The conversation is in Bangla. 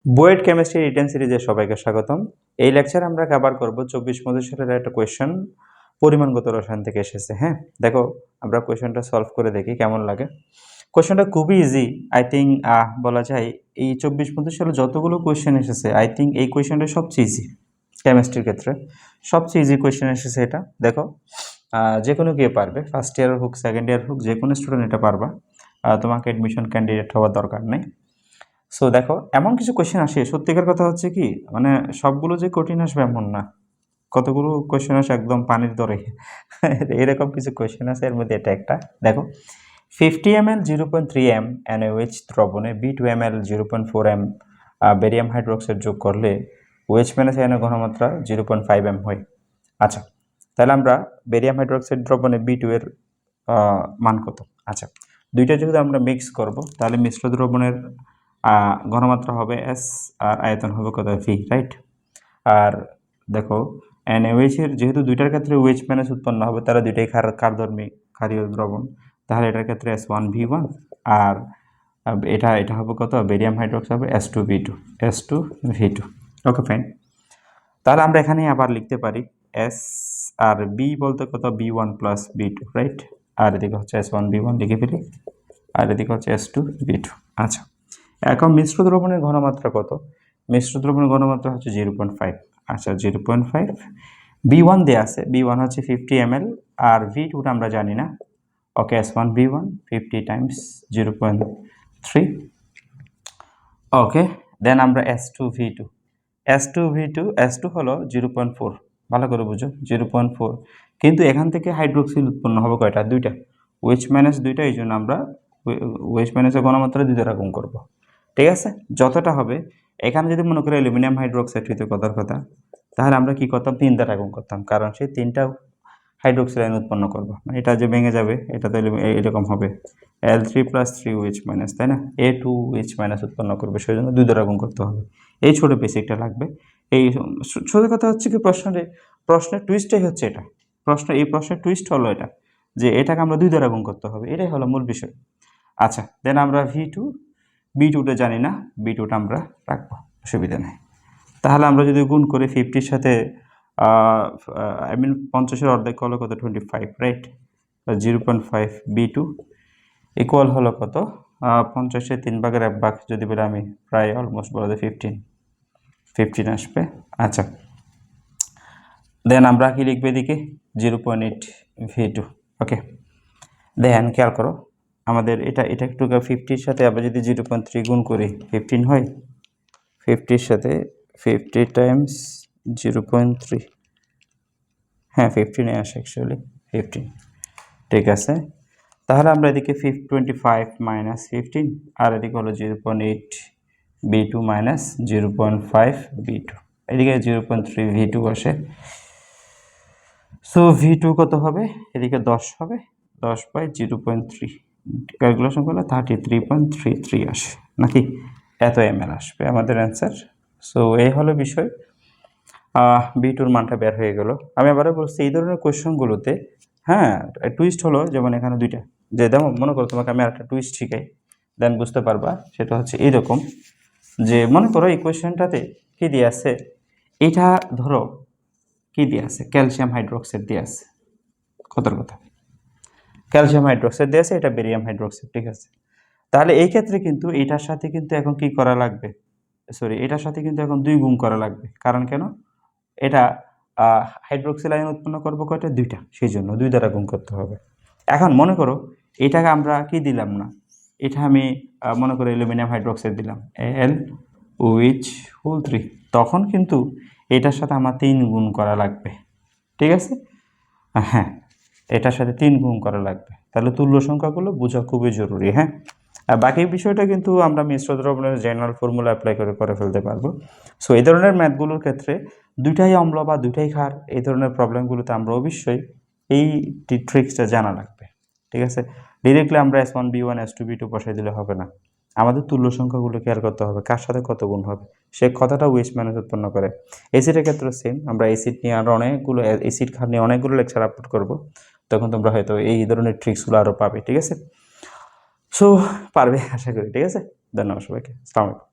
বুয়েট কেমিস্ট্রি রিটেন সিরিজে সবাইকে স্বাগতম। এই লেকচারে আমরা কভার করব 24 সালের একটা কোয়েশ্চেন পরিমাণগত রসায়ন থেকে এসেছে। হ্যাঁ, দেখো আমরা কোয়েশ্চেনটা সলভ করে দেখি কেমন লাগে। কোয়েশ্চেনটা খুবই ইজি। আই থিঙ্ক বলা যায় এই 24 সালে যতগুলো কোয়েশ্চেন এসেছে আই থিঙ্ক এই কোয়েশ্চেনটা সবচেয়ে ইজি কেমিস্ট্রির ক্ষেত্রে। সবচেয়ে ইজি কোয়েশ্চেন এসেছে এটা। দেখো যে কোনো কেউ পারবে, ফার্স্ট ইয়ার হোক সেকেন্ড ইয়ার হোক যে কোনো স্টুডেন্ট এটা পারবা। তোমাকে অ্যাডমিশন ক্যান্ডিডেট হওয়ার দরকার নেই। সো দেখো এমন কিছু কোয়েশ্চেন আসে, সত্যিকার কথা হচ্ছে কি মানে সবগুলো যে কঠিন আসবে এমন না, কতগুলো কোয়েশ্চেন আসে একদম পানির দরে এরকম কিছু কোয়েশ্চেন আছে, এর মধ্যে এটা একটা। দেখো 50 ml 0.3 m NaOH দ্রবণে B2 ml 0.4 m barium hydroxide যোগ করলে OH মাইনাস আয়নের ঘনমাত্রা 0.5 m হয়। আচ্ছা, তাহলে আমরা বেরিয়াম হাইড্রোক্সাইড দ্রবণে B2 এর মান কত? আচ্ছা, দুইটা যেহেতু আমরা মিক্স করব তাহলে মিশ্র দ্রবণের ঘনমাত্রা হবে S আর আয়তন হবে কত V, রাইট? আর দেখো NaOH এর যেহেতু দুইটার ক্ষেত্রে OH মাইনাস উৎপন্ন হবে, তারা দুইটাই ক্ষারধর্মী ক্ষারীয় দ্রবণ, তাহলে এটার ক্ষেত্রে S1V1 আর এটা হবে কত? বেরিয়াম হাইড্রোক্সাইড হবে S2V2। Okay fine. তাহলে আমরা এখানে আবার লিখতে পারি S আর B বলতে কত? B1 plus B2, right? আর এদিকে হচ্ছে S1V1 লিখে ফেলি, আর এদিকে হচ্ছে S2V2। আচ্ছা, এখন মিশ্র দ্রবণের ঘনমাত্রা কত? মিশ্র দ্রবণের ঘনমাত্রা হচ্ছে 0.5। আচ্ছা, 0.5 B1 দেওয়া আছে, B1 হচ্ছে 50 ml আর V2টা আমরা জানি না। ওকে, S1V1 50 টাইমস 0.3। ওকে, দেন আমরা S2 হলো 0.4। ভালো করে বুঝো, 0.4। কিন্তু এখান থেকে হাইড্রোক্সিল উৎপন্ন হবে কয়টা? দুইটা। OH মাইনাস দুইটা, এই জন্য আমরা OH মাইনাসের ঘনমাত্রা দুই দ্বারা গুণ করবো। ঠিক আছে, যতটা হবে। এখানে যদি মনে করি অ্যালুমিনিয়াম হাইড্রোক্সাইড হইতে কথার কথা, তাহলে আমরা কি করতাম? 3 দ্বারা গুণ করতাম, কারণ সেই 3টা হাইড্রোক্সিল আয়ন উৎপন্ন করবো। মানে এটা যে ভেঙে যাবে এটা তো এরকম হবে L3 প্লাস 3 OH মাইনাস, তাই না? A2 OH মাইনাস উৎপন্ন করবে, সেই জন্য 2 দ্বারা গুণ করতে হবে। এই ছোট বেসিকটা লাগবে। এই ছোট কথা হচ্ছে কি, প্রশ্নের টুইস্টটাই হচ্ছে এটা। এই প্রশ্নের টুইস্ট হলো এটা, যে এটাকে আমরা 2 দ্বারা গুণ করতে হবে, এটাই হলো মূল বিষয়। আচ্ছা, দেন আমরা B2টা জানি না, B2টা আমরা রাখবো, অসুবিধা নেই। তাহলে আমরা যদি গুণ করি 50-র সাথে 50-এর অর্ধেক হলো কত? 25, রাইট? 0.5 B2 ইকুয়াল হলো কত? 50-এর 3 ভাগের 1 ভাগ যদি বলে আমি, প্রায় অলমোস্ট বলা যায় 15 আসবে। আচ্ছা, দেন আমরা কি লিখবে এদিকে? 0.8 V2। ওকে, দেন খেয়াল করো আমাদের এটা একটু 50-র সাথে আবার যদি 0.3 গুণ করি 15 হয়। 50-র সাথে 50 টাইমস 0.3, হ্যাঁ 15 আসে অ্যাকচুয়ালি 15। ঠিক আছে, তাহলে আমরা এদিকে 25 মাইনাস 15 আর এদিকে হলো 0.8 B2 মাইনাস 0.5 B2, এদিকে 0.3 V2 আসে। সো V2 কত হবে? এদিকে 10 হবে, 10 বাই 0.3 ক্যালকুলেশন করলে 33.33 আসে, নাকি এত ml আসবে আমাদের অ্যান্সার। সো এই হলো বিষয়। B2-র মানটা বের হয়ে গেল। আমি আবারও বলছি, এই ধরনের কোয়েশ্চনগুলোতে হ্যাঁ টুইস্ট হলো, যেমন এখানে দুইটা, যে দেখো মনে করো তোমাকে আমি একটা টুইস্ট শিখাই, দেন বুঝতে পারবা। সেটা হচ্ছে এইরকম, যে মনে করো এই কোয়েশ্চেনটাতে কি দিয়ে আছে, এটা ধরো কি দিয়ে আছে? ক্যালসিয়াম হাইড্রোক্সাইড দিয়ে আছে। কতর কথা, ক্যালসিয়াম হাইড্রোক্সাইড দিয়ে আছে, এটা বেরিয়াম হাইড্রোক্সাইড, ঠিক আছে? তাহলে এই ক্ষেত্রে কিন্তু এটার সাথে কিন্তু এখন কি করা লাগবে? এটার সাথে কিন্তু এখন 2 গুণ করা লাগবে। কারণ কেন? এটা হাইড্রোক্সিল আয়ন উৎপন্ন করবো কয়টা? 2টা, সেই জন্য 2 দ্বারা গুণ করতে হবে। এখন মনে করো এটাকে আমরা কি দিলাম না, এটা আমি মনে করি অ্যালুমিনিয়াম হাইড্রোক্সাইড দিলাম, AlOH3, তখন কিন্তু এটার সাথে আমার 3 গুণ করা লাগবে। ঠিক আছে, হ্যাঁ এটার সাথে 3 গুণ করা লাগবে। তাহলে তুল্য সংখ্যাগুলো বোঝা খুবই জরুরি। হ্যাঁ, আর বাকি বিষয়টা কিন্তু আমরা মিশ্র দ্রবণের জেনারেল ফর্মুলা অ্যাপ্লাই করে ফেলতে পারবো। সো এই ধরনের ম্যাথগুলোর ক্ষেত্রে দুইটাই অম্ল বা দুইটাই ক্ষার, এই ধরনের প্রবলেমগুলোতে আমরা অবশ্যই এই ট্রিক্সটা জানা লাগবে। ঠিক আছে, ডিরেক্টলি আমরা S1V1 S2V2 বসাই দিলে হবে না, আমাদের তুল্য সংখ্যাগুলো খেয়াল করতে হবে, কার সাথে কত গুণ হবে, সে কথাটা ওয়েস্ট মাইনাস উৎপন্ন করে। এসিডের ক্ষেত্রে সেম, আমরা এসিড নিয়ে আরও অনেকগুলো এসিড ক্ষার নিয়ে অনেকগুলো লেকচার আপলোড করব, তখন তোমরা হয়তো এই ধরনের ট্রিক্সগুলো আরও পাবে। ঠিক আছে, সো পারবে আশা করি। ঠিক আছে, ধন্যবাদ সবাইকে, আসসালামু আলাইকুম।